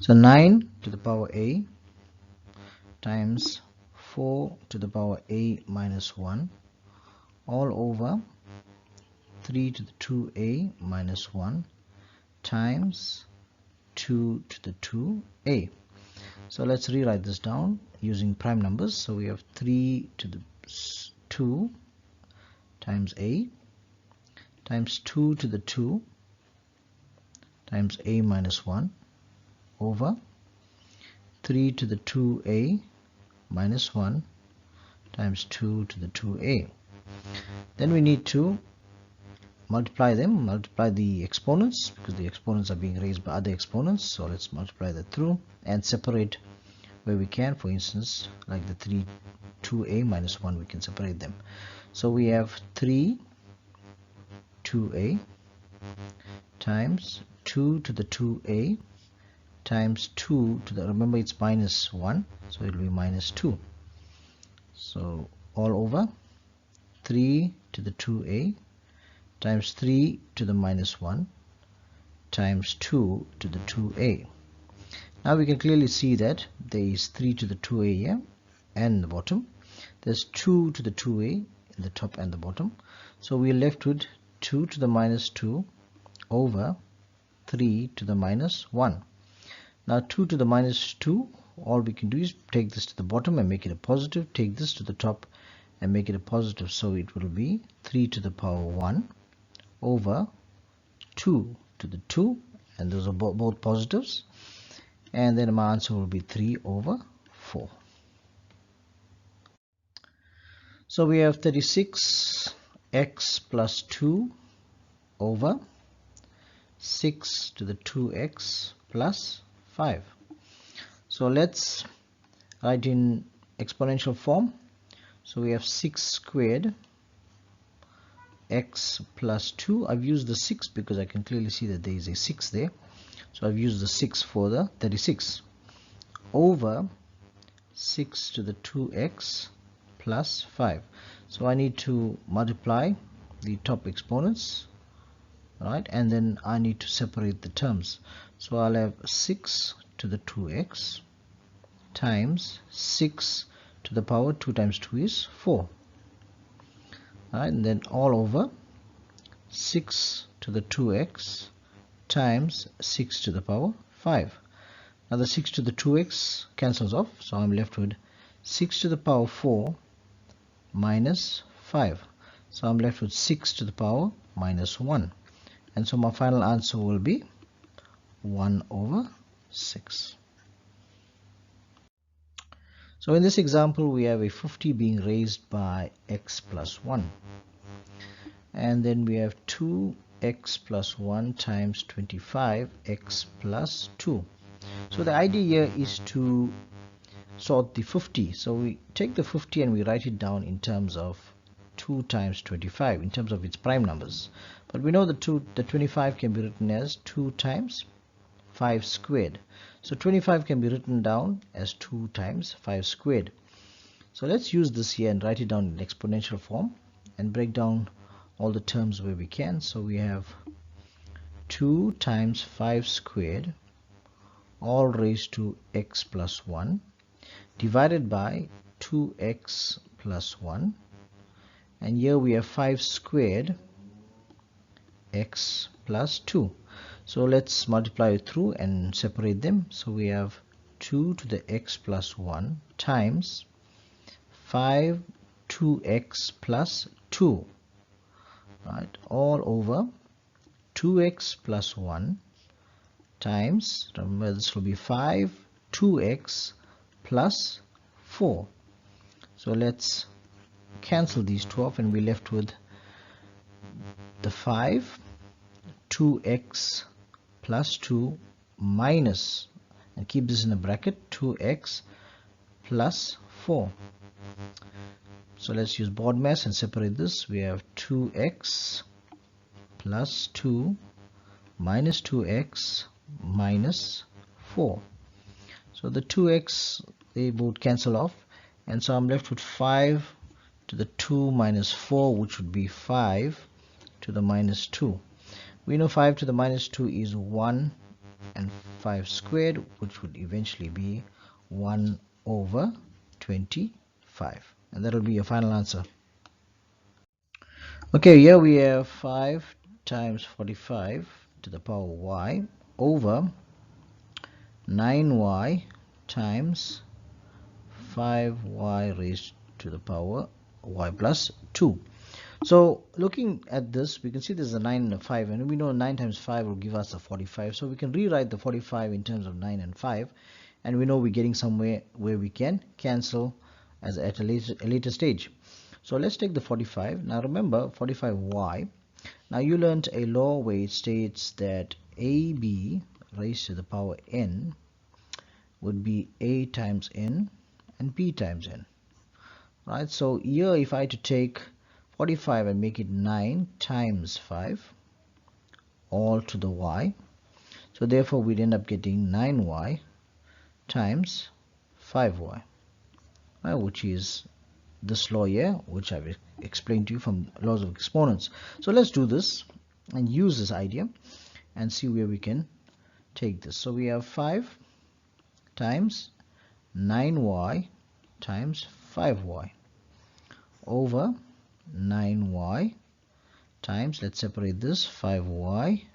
So 9 to the power a times 4 to the power a minus 1 all over 3 to the 2a minus 1 times 2 to the 2a. So let's rewrite this down using prime numbers. So we have 3 to the 2 times a times 2 to the 2 times a minus 1 over 3 to the 2a minus 1 times 2 to the 2a. Then we need to multiply the exponents, because the exponents are being raised by other exponents. So let's multiply that through and separate where we can. For instance, like the 2a minus 1, we can separate them. So we have 3 2a times 2 to the 2a times 2 to the, remember it's minus 1, so it will be minus 2. So all over 3 to the 2a times 3 to the minus 1 times 2 to the 2a. Now we can clearly see that there is 3 to the 2a here and the bottom. There's 2 to the 2a in the top and the bottom. So we are left with 2 to the minus 2 over 3 to the minus 1. Now 2 to the minus 2, all we can do is take this to the bottom and make it a positive, take this to the top and make it a positive. So it will be 3 to the power 1 over 2 to the 2, and those are both positives, and then my answer will be 3 over 4. So we have 36x plus 2 over 6 to the 2x plus 5. So let's write in exponential form. So we have 6 squared x plus 2. I've used the 6 because I can clearly see that there is a 6 there. So I've used the 6 for the 36 over 6 to the 2x plus 5. So I need to multiply the top exponents, right, and then I need to separate the terms. So I'll have 6 to the 2x times 6 to the power 2 times 2 is 4. Right, and then all over 6 to the 2x times 6 to the power 5. Now the 6 to the 2x cancels off, so I'm left with 6 to the power 4 minus 5. So I'm left with 6 to the power minus 1. And so my final answer will be 1 over 6. So in this example, we have a 50 being raised by x plus 1. And then we have 2x plus 1 times 25x plus 2. So the idea here is to sort the 50. So we take the 50 and we write it down in terms of 2 times 25, in terms of its prime numbers. But we know the 25 can be written as 2 times 5 squared. So 25 can be written down as 2 times 5 squared. So let's use this here and write it down in exponential form and break down all the terms where we can. So we have 2 times 5 squared all raised to x plus 1 divided by 2x plus 1, and here we have 5 squared x plus 2. So let's multiply it through and separate them. So we have 2 to the x plus 1 times 5 2x plus 2, right, all over 2x plus 1 times, remember this will be 5 2x plus 4. So let's cancel these two off and we're left with the 5 2x plus 2 minus, and keep this in a bracket, 2x plus 4. So let's use board mass and separate this. We have 2x plus 2 minus 2x minus 4. So the 2x, they both cancel off, and so I'm left with 5 to the 2 minus 4, which would be 5 to the minus 2. We know 5 to the minus 2 is 1 and 5 squared, which would eventually be 1 over 25. And that will be your final answer. Okay, here we have 5 times 45 to the power y over 9y times 5y raised to the power y plus 2. So looking at this, we can see there's a 9 and a 5, and we know 9 times 5 will give us a 45. So we can rewrite the 45 in terms of 9 and 5, and we know we're getting somewhere where we can cancel at a later stage. So let's take the 45. Now remember 45y. Now you learned a law where it states that ab raised to the power n would be a times n and b times n. Right, so here if I had to take 45 and make it 9 times 5 all to the y, so therefore we'd end up getting 9y times 5y, right, which is this law here, which I've explained to you from laws of exponents. So let's do this and use this idea and see where we can take this. So we have 5 times 9y times 5y over 9y times, let's separate this, 5y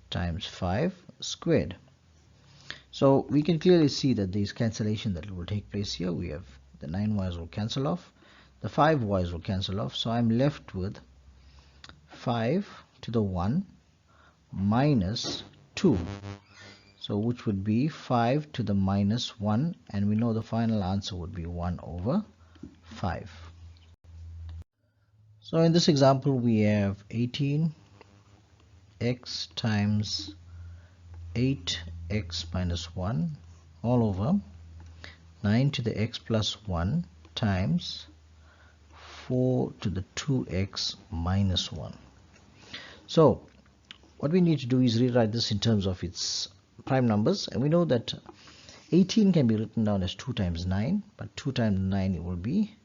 times 5 squared. So we can clearly see that there is cancellation that will take place here. We have the 9y's will cancel off, the 5y's will cancel off, so I'm left with 5 to the 1 minus 2, so which would be 5 to the minus 1, and we know the final answer would be 1 over 5. So in this example we have 18x times 8x minus 1 all over 9 to the x plus 1 times 4 to the 2x minus 1. So what we need to do is rewrite this in terms of its prime numbers, and we know that 18 can be written down as 2 times 9, but 2 times 9 it will be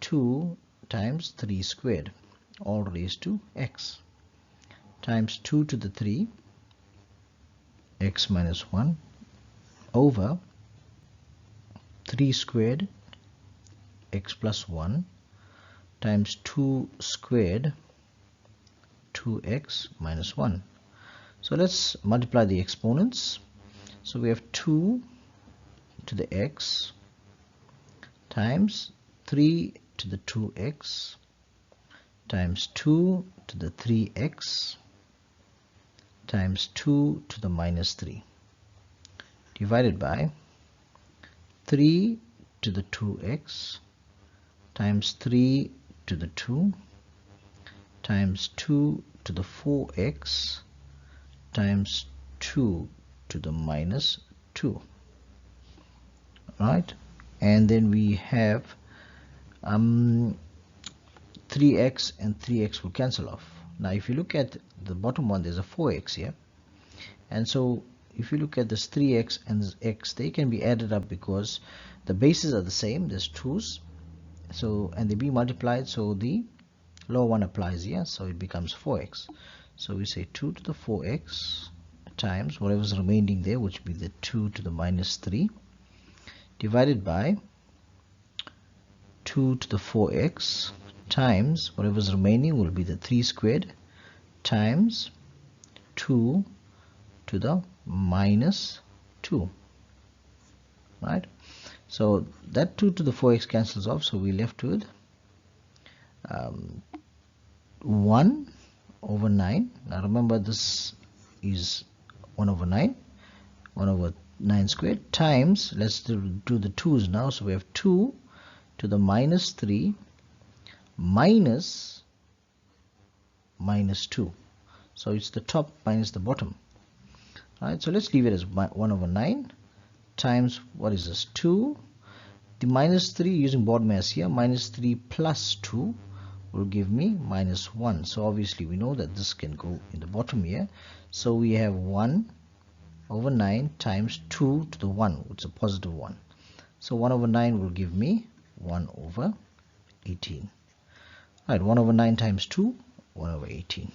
2 times 3 squared all raised to x times 2 to the 3 x minus 1 over 3 squared x plus 1 times 2 squared 2x minus 1. So let's multiply the exponents. So we have 2 to the x times 3 to the 2x times 2 to the 3x times 2 to the minus 3 divided by 3 to the 2x times 3 to the 2 times 2 to the 4x times 2 to the minus 2, right? And then we have 3x and 3x will cancel off. Now if you look at the bottom one, there's a 4x here, and so if you look at this 3x and this x, they can be added up because the bases are the same, there's 2's, so and they be multiplied, so the lower one applies here, so it becomes 4x. So we say 2 to the 4x times whatever's remaining there, which will be the 2 to the minus 3 divided by 2 to the 4x times whatever's remaining will be the 3 squared times 2 to the minus 2, right? So that 2 to the 4x cancels off, so we left with 1 over 9. Now remember this is 1 over 9, 1 over 9 squared times, let's do the 2's now, so we have 2 to the minus 3 minus 2, so it's the top minus the bottom, right? So let's leave it as 1 over 9 times, what is this, 2, the minus 3 using board mass here, minus 3 plus 2 will give me minus 1. So obviously we know that this can go in the bottom here, so we have 1 over 9 times 2 to the 1, which is a positive 1. So 1 over 9 will give me 1 over 18. Right, 1 over 9 times 2, 1 over 18.